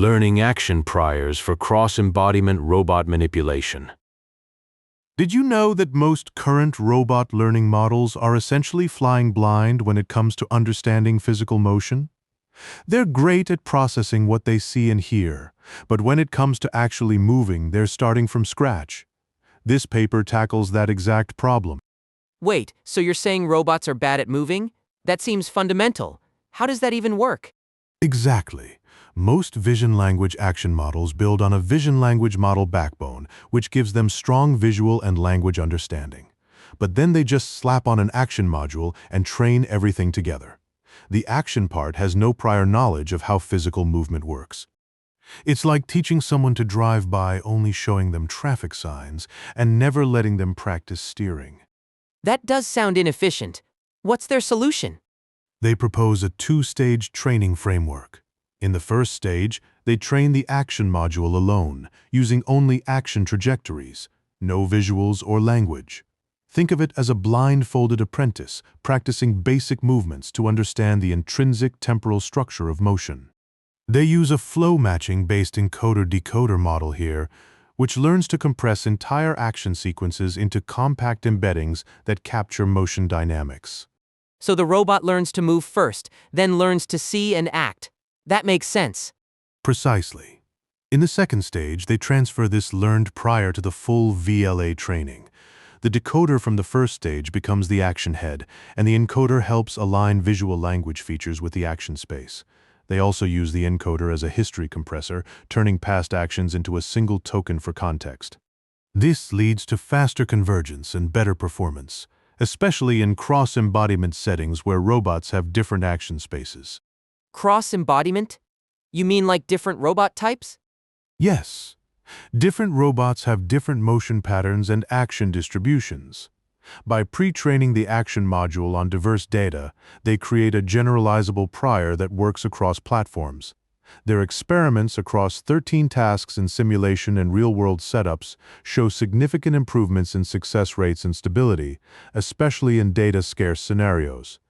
Learning action priors for cross-embodiment robot manipulation. Did you know that most current robot learning models are essentially flying blind when it comes to understanding physical motion? They're great at processing what they see and hear, but when it comes to actually moving, they're starting from scratch. This paper tackles that exact problem. Wait, so you're saying robots are bad at moving? That seems fundamental. How does that even work? Exactly. Most vision-language action models build on a vision-language model backbone, which gives them strong visual and language understanding. But then they just slap on an action module and train everything together. The action part has no prior knowledge of how physical movement works. It's like teaching someone to drive by only showing them traffic signs and never letting them practice steering. That does sound inefficient. What's their solution? They propose a two-stage training framework. In the first stage, they train the action module alone, using only action trajectories, no visuals or language. Think of it as a blindfolded apprentice practicing basic movements to understand the intrinsic temporal structure of motion. They use a flow-matching-based encoder-decoder model here, which learns to compress entire action sequences into compact embeddings that capture motion dynamics. So the robot learns to move first, then learns to see and act. That makes sense. Precisely. In the second stage, they transfer this learned prior to the full VLA training. The decoder from the first stage becomes the action head, and the encoder helps align visual language features with the action space. They also use the encoder as a history compressor, turning past actions into a single token for context. This leads to faster convergence and better performance, especially in cross-embodiment settings where robots have different action spaces. Cross-embodiment? You mean like different robot types? Yes. Different robots have different motion patterns and action distributions. By pre-training the action module on diverse data, they create a generalizable prior that works across platforms. Their experiments across 13 tasks in simulation and real-world setups show significant improvements in success rates and stability, especially in data-scarce scenarios.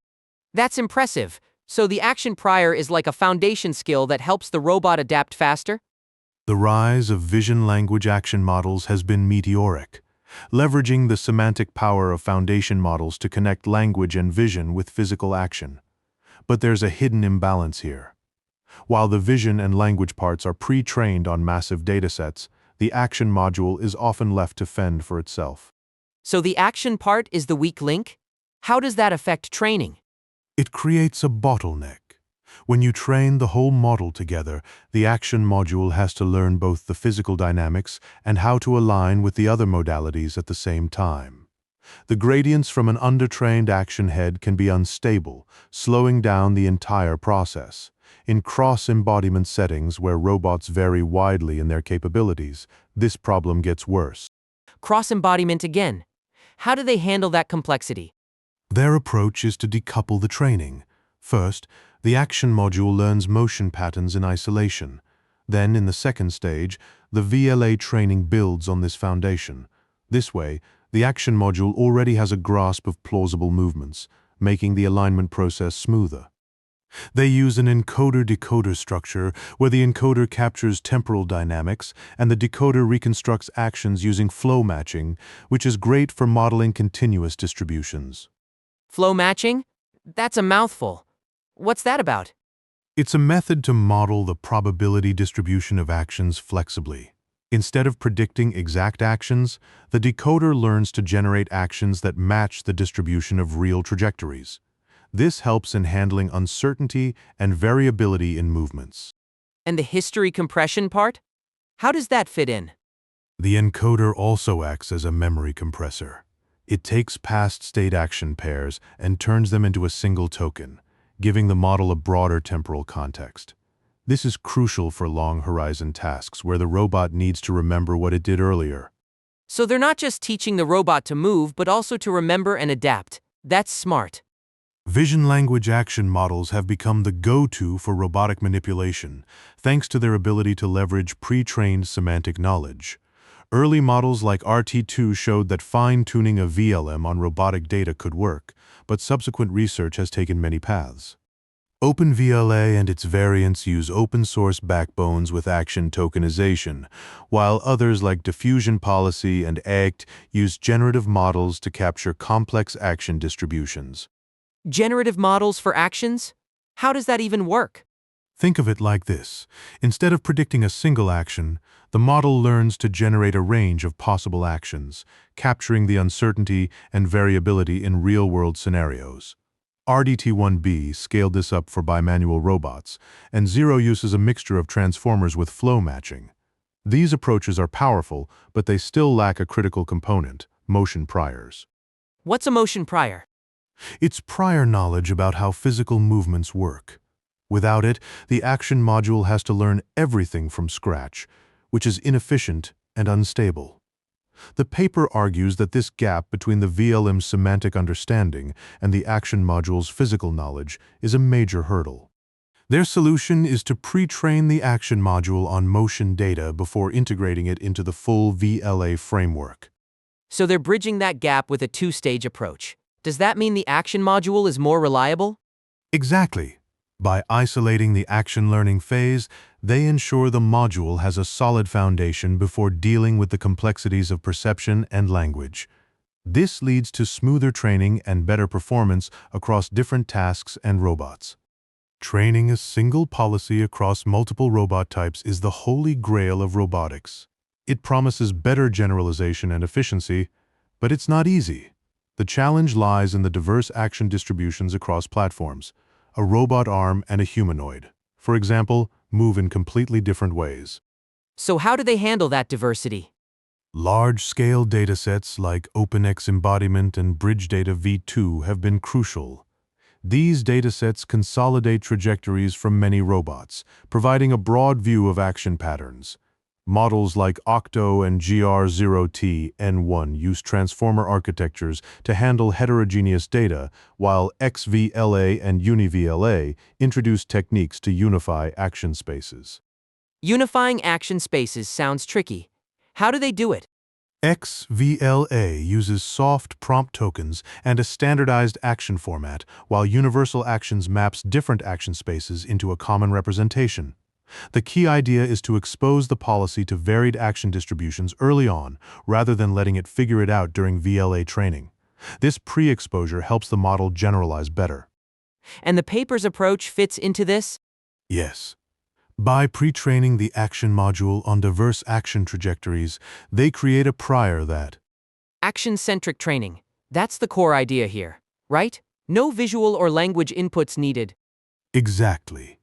That's impressive. So the action prior is like a foundation skill that helps the robot adapt faster? The rise of vision-language action models has been meteoric, leveraging the semantic power of foundation models to connect language and vision with physical action. But there's a hidden imbalance here. While the vision and language parts are pre-trained on massive datasets, the action module is often left to fend for itself. So the action part is the weak link? How does that affect training? It creates a bottleneck. When you train the whole model together, the action module has to learn both the physical dynamics and how to align with the other modalities at the same time. The gradients from an undertrained action head can be unstable, slowing down the entire process. In cross-embodiment settings where robots vary widely in their capabilities, this problem gets worse. Cross-embodiment again. How do they handle that complexity? Their approach is to decouple the training. First, the action module learns motion patterns in isolation. Then, in the second stage, the VLA training builds on this foundation. This way, the action module already has a grasp of plausible movements, making the alignment process smoother. They use an encoder-decoder structure where the encoder captures temporal dynamics and the decoder reconstructs actions using flow matching, which is great for modeling continuous distributions. Flow matching? That's a mouthful. What's that about? It's a method to model the probability distribution of actions flexibly. Instead of predicting exact actions, the decoder learns to generate actions that match the distribution of real trajectories. This helps in handling uncertainty and variability in movements. And the history compression part? How does that fit in? The encoder also acts as a memory compressor. It takes past state action pairs and turns them into a single token, giving the model a broader temporal context. This is crucial for long horizon tasks where the robot needs to remember what it did earlier. So they're not just teaching the robot to move, but also to remember and adapt. That's smart. Vision-language action models have become the go-to for robotic manipulation, thanks to their ability to leverage pre-trained semantic knowledge. Early models like RT2 showed that fine-tuning a VLM on robotic data could work, but subsequent research has taken many paths. OpenVLA and its variants use open-source backbones with action tokenization, while others like Diffusion Policy and ACT use generative models to capture complex action distributions. Generative models for actions? How does that even work? Think of it like this. Instead of predicting a single action, the model learns to generate a range of possible actions, capturing the uncertainty and variability in real-world scenarios. RDT1B scaled this up for bimanual robots, and Zhiro uses a mixture of transformers with flow matching. These approaches are powerful, but they still lack a critical component: motion priors. What's a motion prior? It's prior knowledge about how physical movements work. Without it, the action module has to learn everything from scratch, which is inefficient and unstable. The paper argues that this gap between the VLM's semantic understanding and the action module's physical knowledge is a major hurdle. Their solution is to pre-train the action module on motion data before integrating it into the full VLA framework. So they're bridging that gap with a two-stage approach. Does that mean the action module is more reliable? Exactly. By isolating the action learning phase, they ensure the module has a solid foundation before dealing with the complexities of perception and language. This leads to smoother training and better performance across different tasks and robots. Training a single policy across multiple robot types is the holy grail of robotics. It promises better generalization and efficiency, but it's not easy. The challenge lies in the diverse action distributions across platforms. A robot arm and a humanoid, for example, move in completely different ways. So how do they handle that diversity? Large-scale datasets like Cross-Embodiment and Bridge Data V2 have been crucial. These datasets consolidate trajectories from many robots, providing a broad view of action patterns. Models like Octo and GR0T N1 use transformer architectures to handle heterogeneous data, while XVLA and UniVLA introduce techniques to unify action spaces. Unifying action spaces sounds tricky. How do they do it? XVLA uses soft prompt tokens and a standardized action format, while Universal Actions maps different action spaces into a common representation. The key idea is to expose the policy to varied action distributions early on, rather than letting it figure it out during VLA training. This pre-exposure helps the model generalize better. And the paper's approach fits into this? Yes. By pre-training the action module on diverse action trajectories, they create a prior that Action-centric training. That's the core idea here, right? No visual or language inputs needed. Exactly.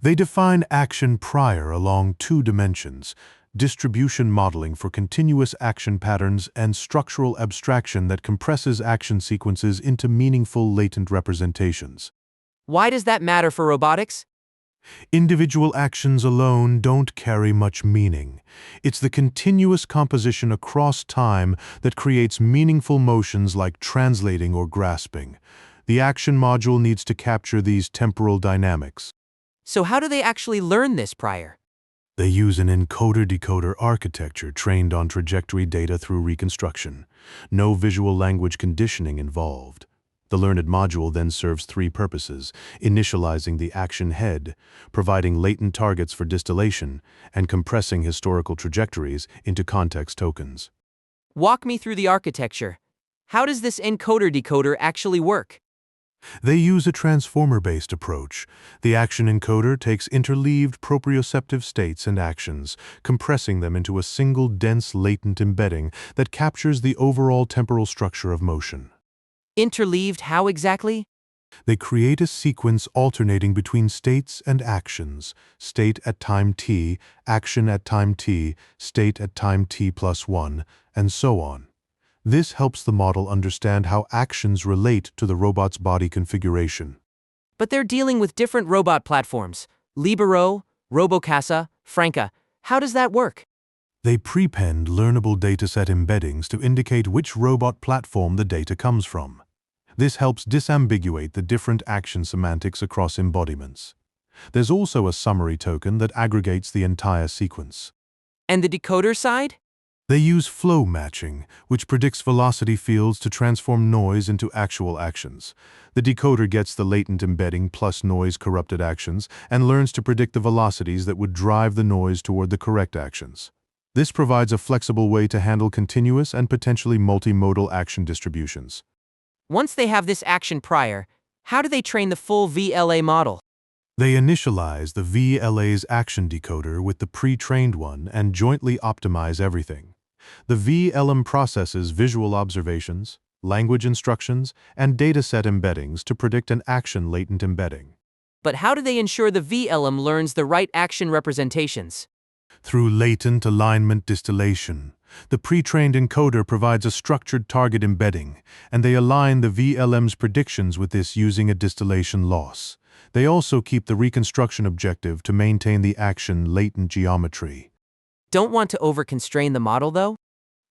They define action prior along two dimensions: distribution modeling for continuous action patterns and structural abstraction that compresses action sequences into meaningful latent representations. Why does that matter for robotics? Individual actions alone don't carry much meaning. It's the continuous composition across time that creates meaningful motions like translating or grasping. The action module needs to capture these temporal dynamics. So how do they actually learn this prior? They use an encoder-decoder architecture trained on trajectory data through reconstruction. No visual language conditioning involved. The learned module then serves three purposes: initializing the action head, providing latent targets for distillation, and compressing historical trajectories into context tokens. Walk me through the architecture. How does this encoder-decoder actually work? They use a transformer-based approach. The action encoder takes interleaved proprioceptive states and actions, compressing them into a single dense latent embedding that captures the overall temporal structure of motion. Interleaved how exactly? They create a sequence alternating between states and actions: state at time t, action at time t, state at time t+1, and so on. This helps the model understand how actions relate to the robot's body configuration. But they're dealing with different robot platforms: Libero, Robocasa, Franca. How does that work? They prepend learnable dataset embeddings to indicate which robot platform the data comes from. This helps disambiguate the different action semantics across embodiments. There's also a summary token that aggregates the entire sequence. And the decoder side? They use flow matching, which predicts velocity fields to transform noise into actual actions. The decoder gets the latent embedding plus noise-corrupted actions and learns to predict the velocities that would drive the noise toward the correct actions. This provides a flexible way to handle continuous and potentially multimodal action distributions. Once they have this action prior, how do they train the full VLA model? They initialize the VLA's action decoder with the pre-trained one and jointly optimize everything. The VLM processes visual observations, language instructions, and dataset embeddings to predict an action latent embedding. But how do they ensure the VLM learns the right action representations? Through latent alignment distillation, the pre-trained encoder provides a structured target embedding, and they align the VLM's predictions with this using a distillation loss. They also keep the reconstruction objective to maintain the action latent geometry. Don't want to over-constrain the model, though?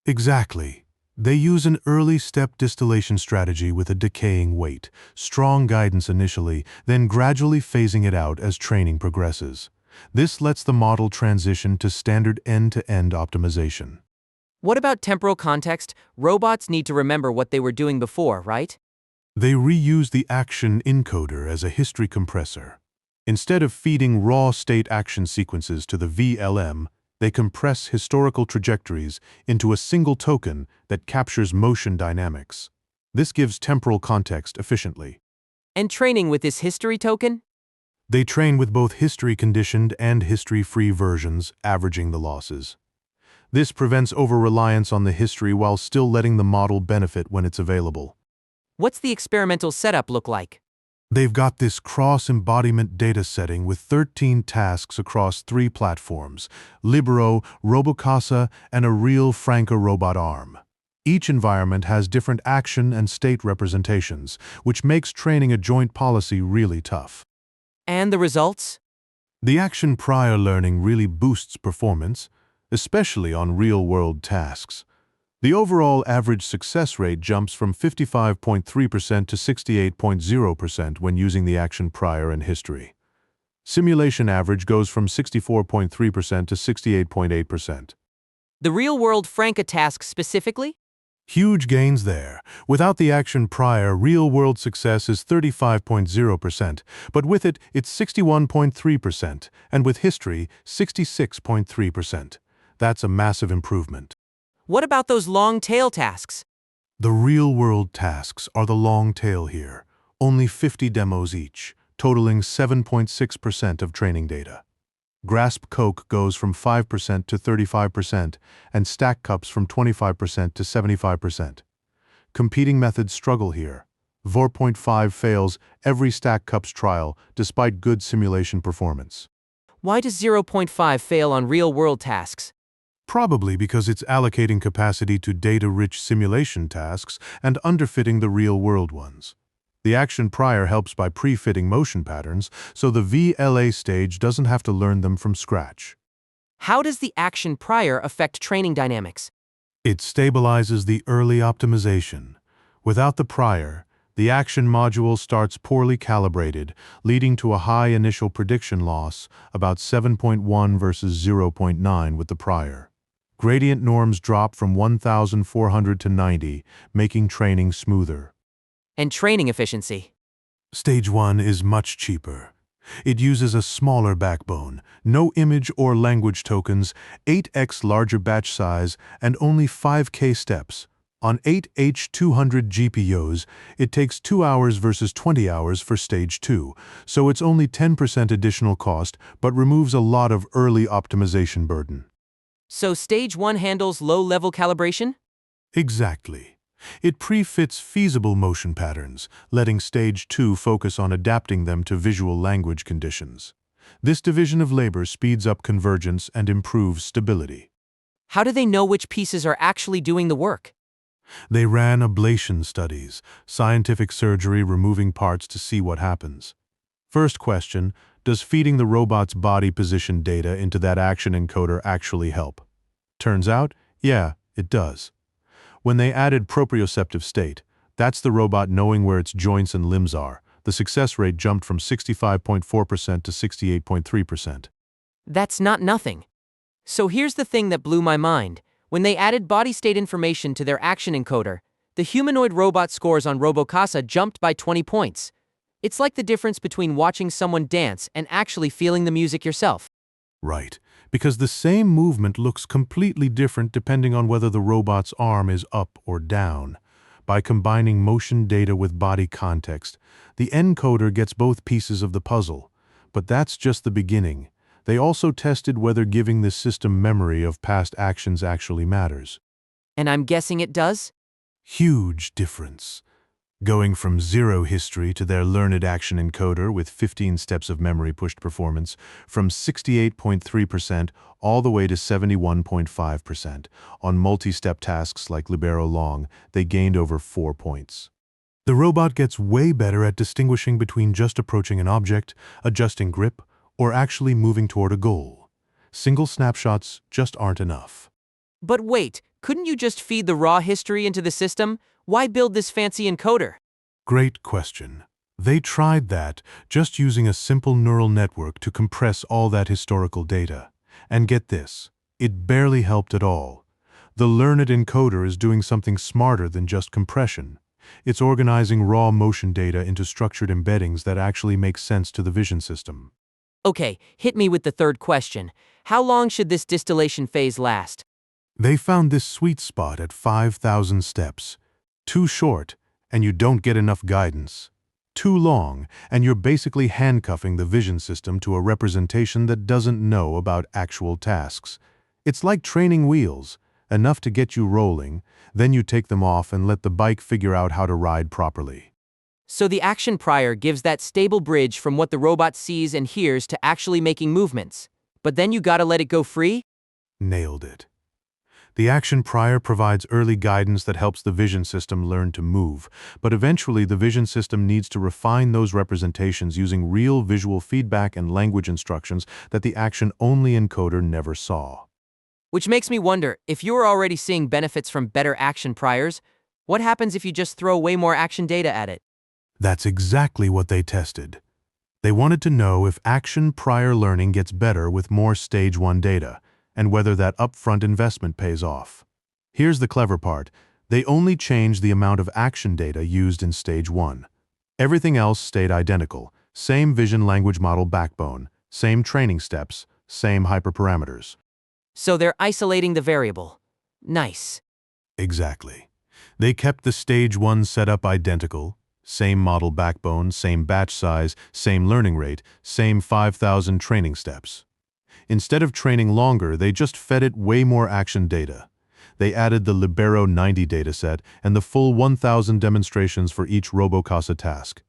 Exactly. They use an early step distillation strategy with a decaying weight, strong guidance initially, then gradually phasing it out as training progresses. This lets the model transition to standard end-to-end optimization. What about temporal context? Robots need to remember what they were doing before, right? They reuse the action encoder as a history compressor. Instead of feeding raw state action sequences to the VLM, they compress historical trajectories into a single token that captures motion dynamics. This gives temporal context efficiently. And training with this history token? They train with both history-conditioned and history-free versions, averaging the losses. This prevents over-reliance on the history while still letting the model benefit when it's available. What's the experimental setup look like? They've got this cross-embodiment data setting with 13 tasks across 3 platforms: Libero, Robocasa, and a real Franca robot arm. Each environment has different action and state representations, which makes training a joint policy really tough. And the results? The action prior learning really boosts performance, especially on real-world tasks. The overall average success rate jumps from 55.3% to 68.0% when using the action prior and history. Simulation average goes from 64.3% to 68.8%. The real-world Franca task specifically? Huge gains there. Without the action prior, real-world success is 35.0%, but with it, it's 61.3%, and with history, 66.3%. That's a massive improvement. What about those long-tail tasks? The real-world tasks are the long tail here, only 50 demos each, totaling 7.6% of training data. Grasp Coke goes from 5% to 35%, and Stack Cups from 25% to 75%. Competing methods struggle here. 4.5 fails every Stack Cups trial despite good simulation performance. Why does 0.5 fail on real-world tasks? Probably because it's allocating capacity to data-rich simulation tasks and underfitting the real-world ones. The action prior helps by pre-fitting motion patterns, so the VLA stage doesn't have to learn them from scratch. How does the action prior affect training dynamics? It stabilizes the early optimization. Without the prior, the action module starts poorly calibrated, leading to a high initial prediction loss, about 7.1 versus 0.9 with the prior. Gradient norms drop from 1,400 to 90, making training smoother. And training efficiency? Stage 1 is much cheaper. It uses a smaller backbone, no image or language tokens, 8x larger batch size, and only 5K steps. On 8H200 GPUs, it takes 2 hours versus 20 hours for Stage 2, so it's only 10% additional cost, but removes a lot of early optimization burden. So Stage 1 handles low-level calibration? Exactly. It pre-fits feasible motion patterns, letting Stage 2 focus on adapting them to visual language conditions. This division of labor speeds up convergence and improves stability. How do they know which pieces are actually doing the work? They ran ablation studies, scientific surgery removing parts to see what happens. First question, does feeding the robot's body position data into that action encoder actually help? Turns out, yeah, it does. When they added proprioceptive state, that's the robot knowing where its joints and limbs are, the success rate jumped from 65.4% to 68.3%. That's not nothing. So here's the thing that blew my mind. When they added body state information to their action encoder, the humanoid robot scores on Robocasa jumped by 20 points. It's like the difference between watching someone dance and actually feeling the music yourself. Right, because the same movement looks completely different depending on whether the robot's arm is up or down. By combining motion data with body context, the encoder gets both pieces of the puzzle. But that's just the beginning. They also tested whether giving the system memory of past actions actually matters. And I'm guessing it does? Huge difference. Going from 0 history to their learned action encoder with 15 steps of memory pushed performance, from 68.3% all the way to 71.5%. On multi-step tasks like libero long, they gained over 4 points. The robot gets way better at distinguishing between just approaching an object, adjusting grip, or actually moving toward a goal. Single snapshots just aren't enough. But wait, couldn't you just feed the raw history into the system? Why build this fancy encoder? Great question. They tried that, just using a simple neural network to compress all that historical data. And get this, it barely helped at all. The learned encoder is doing something smarter than just compression. It's organizing raw motion data into structured embeddings that actually make sense to the vision system. Okay, hit me with the third question. How long should this distillation phase last? They found this sweet spot at 5,000 steps. Too short, and you don't get enough guidance. Too long, and you're basically handcuffing the vision system to a representation that doesn't know about actual tasks. It's like training wheels, enough to get you rolling, then you take them off and let the bike figure out how to ride properly. So the action prior gives that stable bridge from what the robot sees and hears to actually making movements. But then you gotta let it go free? Nailed it. The action prior provides early guidance that helps the vision system learn to move, but eventually the vision system needs to refine those representations using real visual feedback and language instructions that the action-only encoder never saw. Which makes me wonder, if you're already seeing benefits from better action priors, what happens if you just throw way more action data at it? That's exactly what they tested. They wanted to know if action prior learning gets better with more Stage 1 data, and whether that upfront investment pays off. Here's the clever part. They only changed the amount of action data used in Stage 1. Everything else stayed identical. Same vision language model backbone, same training steps, same hyperparameters. So they're isolating the variable. Nice. Exactly. They kept the Stage 1 setup identical. Same model backbone, same batch size, same learning rate, same 5,000 training steps. Instead of training longer, they just fed it way more action data. They added the Libero 90 dataset and the full 1,000 demonstrations for each Robocasa task.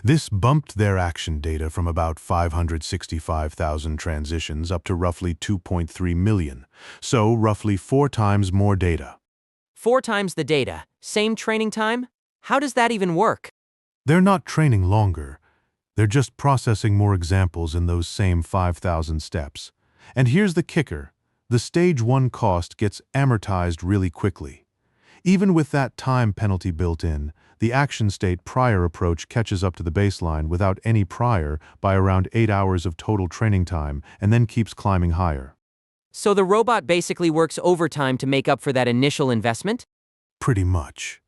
This bumped their action data from about 565,000 transitions up to roughly 2.3 million, so roughly 4 times more data. 4 times the data, same training time? How does that even work? They're not training longer. They're just processing more examples in those same 5,000 steps. And here's the kicker. The Stage 1 cost gets amortized really quickly. Even with that time penalty built in, the action state prior approach catches up to the baseline without any prior by around 8 hours of total training time and then keeps climbing higher. So the robot basically works overtime to make up for that initial investment? Pretty much.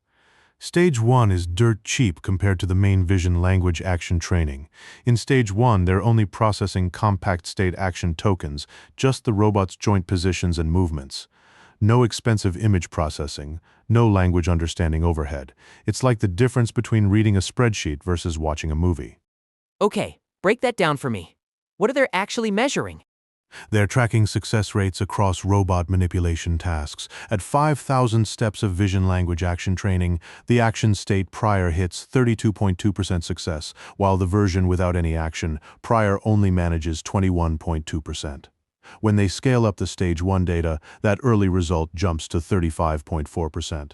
Stage 1 is dirt cheap compared to the main vision language action training. In Stage 1, they're only processing compact state action tokens, just the robot's joint positions and movements. No expensive image processing, no language understanding overhead. It's like the difference between reading a spreadsheet versus watching a movie. Okay, break that down for me. What are they actually measuring? They're tracking success rates across robot manipulation tasks. At 5,000 steps of vision language action training, the action state prior hits 32.2% success, while the version without any action prior only manages 21.2%. When they scale up the Stage 1 data, that early result jumps to 35.4%.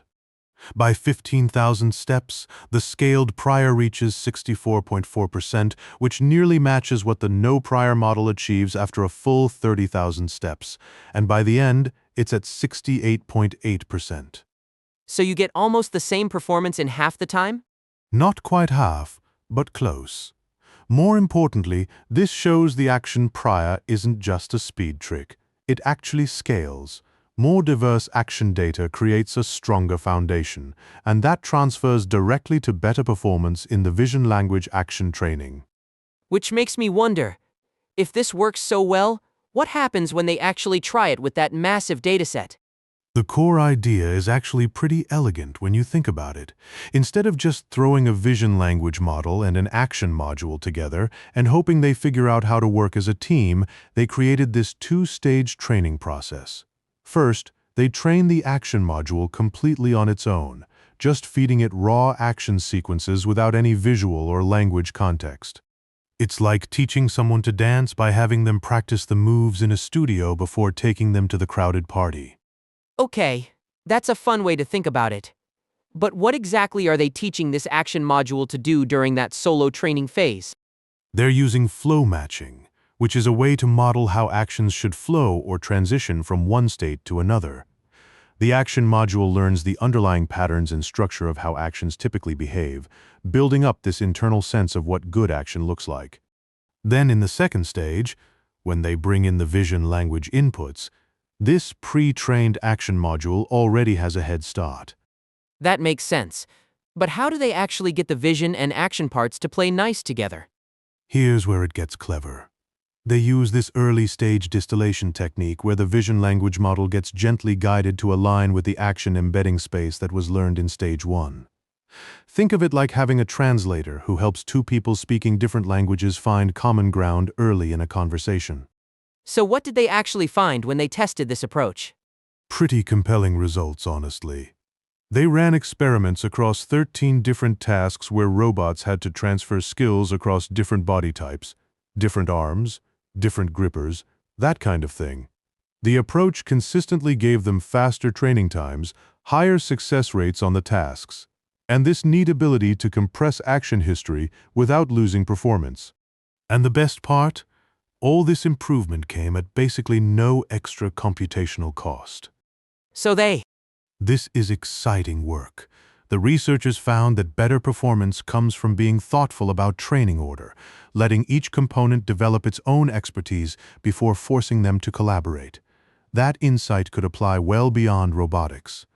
By 15,000 steps, the scaled prior reaches 64.4%, which nearly matches what the no prior model achieves after a full 30,000 steps. And by the end, it's at 68.8%. So you get almost the same performance in half the time? Not quite half, but close. More importantly, this shows the action prior isn't just a speed trick. It actually scales. More diverse action data creates a stronger foundation, and that transfers directly to better performance in the vision language action training. Which makes me wonder, if this works so well, what happens when they actually try it with that massive dataset? The core idea is actually pretty elegant when you think about it. Instead of just throwing a vision language model and an action module together and hoping they figure out how to work as a team, they created this two-stage training process. First, they trained the action module completely on its own, just feeding it raw action sequences without any visual or language context. It's like teaching someone to dance by having them practice the moves in a studio before taking them to the crowded party. Okay, that's a fun way to think about it. But what exactly are they teaching this action module to do during that solo training phase? They're using flow matching, which is a way to model how actions should flow or transition from one state to another. The action module learns the underlying patterns and structure of how actions typically behave, building up this internal sense of what good action looks like. Then in the second stage, when they bring in the vision language inputs, this pre-trained action module already has a head start. That makes sense. But how do they actually get the vision and action parts to play nice together? Here's where it gets clever. They use this early-stage distillation technique where the vision language model gets gently guided to align with the action embedding space that was learned in stage 1. Think of it like having a translator who helps two people speaking different languages find common ground early in a conversation. So what did they actually find when they tested this approach? Pretty compelling results, honestly. They ran experiments across 13 different tasks where robots had to transfer skills across different body types, different arms, different grippers, that kind of thing. The approach consistently gave them faster training times, higher success rates on the tasks, and this neat ability to compress action history without losing performance. And the best part? All this improvement came at basically no extra computational cost. So This is exciting work. The researchers found that better performance comes from being thoughtful about training order, letting each component develop its own expertise before forcing them to collaborate. That insight could apply well beyond robotics.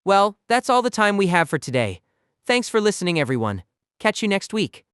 Well, that's all the time we have for today. Thanks for listening, everyone. Catch you next week.